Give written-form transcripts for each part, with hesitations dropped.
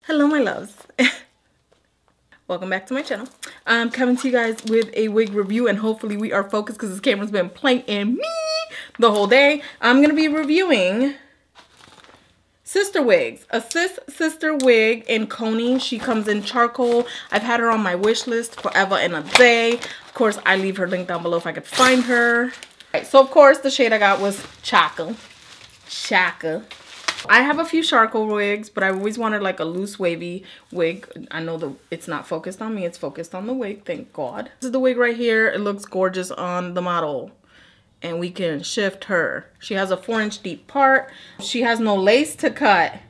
Hello my loves. Welcome back to my channel. I'm coming to you guys with a wig review, and hopefully we are focused because this camera's been playing me the whole day. I'm going to be reviewing sister wigs. A Sis sister wig in Cony. She comes in charcoal. I've had her on my wish list forever and a day. Of course, I leave her link down below if I could find her. Right, so of course the shade I got was Chaka. I have a few charcoal wigs, but I always wanted like a loose wavy wig. I know it's not focused on me, it's focused on the wig, thank God. This is the wig right here. It looks gorgeous on the model. And we can shift her. She has a 4-inch deep part. She has no lace to cut.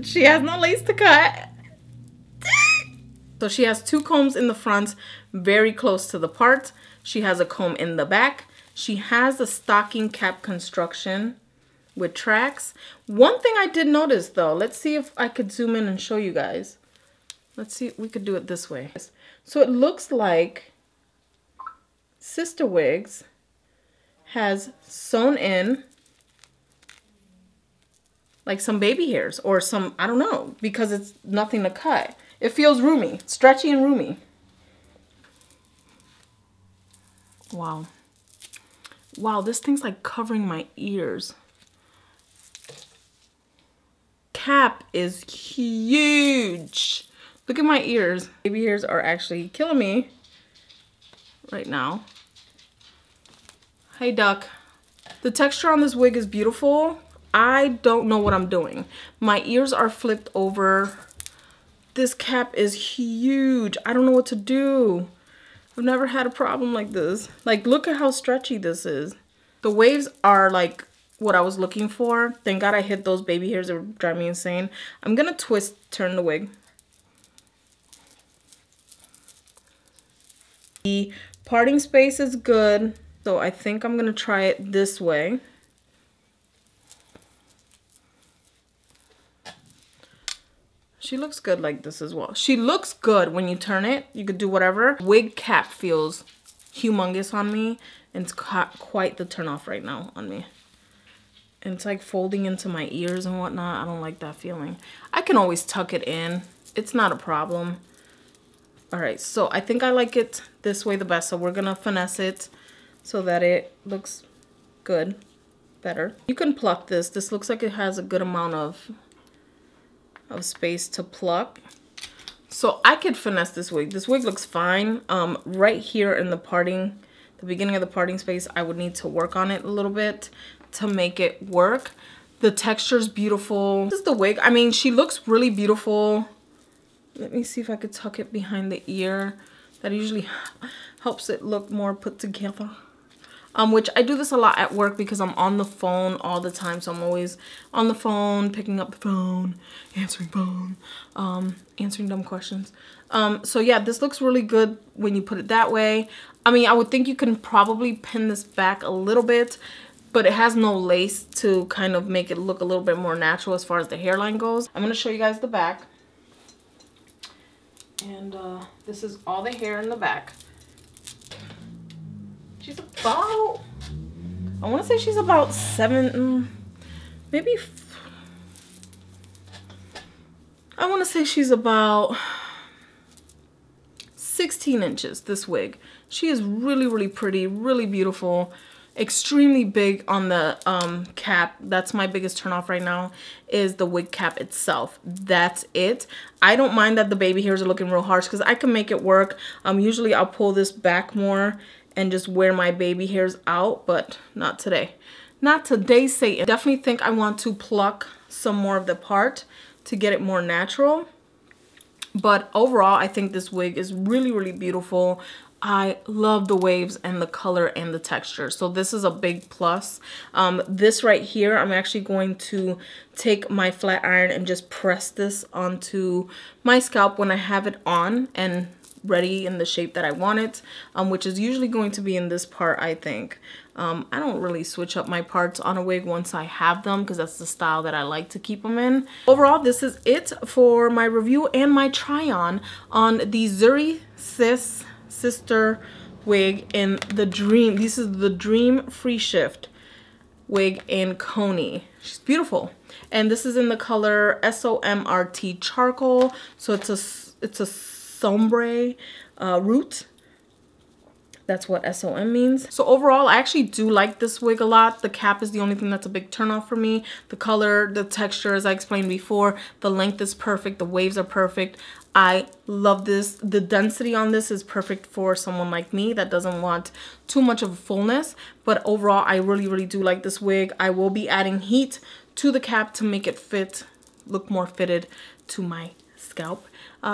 She has no lace to cut. So she has 2 combs in the front, very close to the part. She has a comb in the back. She has a stocking cap construction with tracks. One thing I did notice though, let's see if I could zoom in and show you guys. Let's see if we could do it this way. So it looks like Sister Wigs has sewn in like some baby hairs or some, I don't know, because it's nothing to cut. It feels roomy, stretchy and roomy. Wow. Wow, this thing's like covering my ears. Cap is huge. Look at my ears. Baby hairs are actually killing me right now. Hey duck. The texture on this wig is beautiful. I don't know what I'm doing. My ears are flipped over. This cap is huge. I don't know what to do. I've never had a problem like this. Like, look at how stretchy this is. The waves are like what I was looking for. Thank God I hit those baby hairs that would drive me insane. I'm gonna turn the wig. The parting space is good, so I think I'm gonna try it this way. She looks good like this as well. She looks good when you turn it. You could do whatever. Wig cap feels humongous on me, and it's quite the turn off right now on me. And it's like folding into my ears and whatnot. I don't like that feeling. I can always tuck it in. It's not a problem. All right, so I think I like it this way the best. So we're gonna finesse it so that it looks good, better. You can pluck this. This looks like it has a good amount of space to pluck. So I could finesse this wig. This wig looks fine. Right here in the beginning of the parting space, I would need to work on it a little bit to make it work. The texture's beautiful. This is the wig. I mean, she looks really beautiful. Let me see if I could tuck it behind the ear. That usually helps it look more put together. Which I do this a lot at work because I'm on the phone all the time. So I'm always on the phone, picking up the phone, answering dumb questions. So yeah, this looks really good when you put it that way. I mean, I would think you can probably pin this back a little bit, but it has no lace to kind of make it look a little bit more natural as far as the hairline goes. I'm going to show you guys the back. And this is all the hair in the back. She's about, I want to say she's about 7, maybe, I want to say she's about 16 inches, this wig. She is really, really pretty, really beautiful. Extremely big on the cap. That's my biggest turn off right now, is the wig cap itself. That's it. I don't mind that the baby hairs are looking real harsh because I can make it work. Usually I'll pull this back more and just wear my baby hairs out, but not today. Not today, Satan. Definitely think I want to pluck some more of the part to get it more natural. But overall, I think this wig is really, really beautiful. I love the waves and the color and the texture. So this is a big plus. This right here, I'm actually going to take my flat iron and just press this onto my scalp when I have it on and ready in the shape that I want it, which is usually going to be in this part, I think. I don't really switch up my parts on a wig once I have them because that's the style that I like to keep them in. Overall, this is it for my review and my try on the Zury Sis Sister wig in the Dream. This is the Dream Free Shift. wig in Cony. She's beautiful. And this is in the color SOMRT Charcoal. So it's a sombre root. That's what SOM means. So overall, I actually do like this wig a lot. The cap is the only thing that's a big turn off for me. The color, the texture, as I explained before, the length is perfect. The waves are perfect. I love this. The density on this is perfect for someone like me that doesn't want too much of a fullness. But overall, I really, really do like this wig. I will be adding heat to the cap to make it fit, look more fitted to my scalp.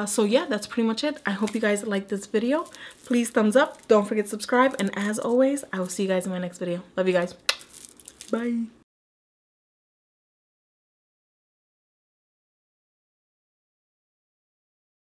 So yeah, that's pretty much it. I hope you guys liked this video. Please thumbs up. Don't forget to subscribe. And as always, I will see you guys in my next video. Love you guys. Bye.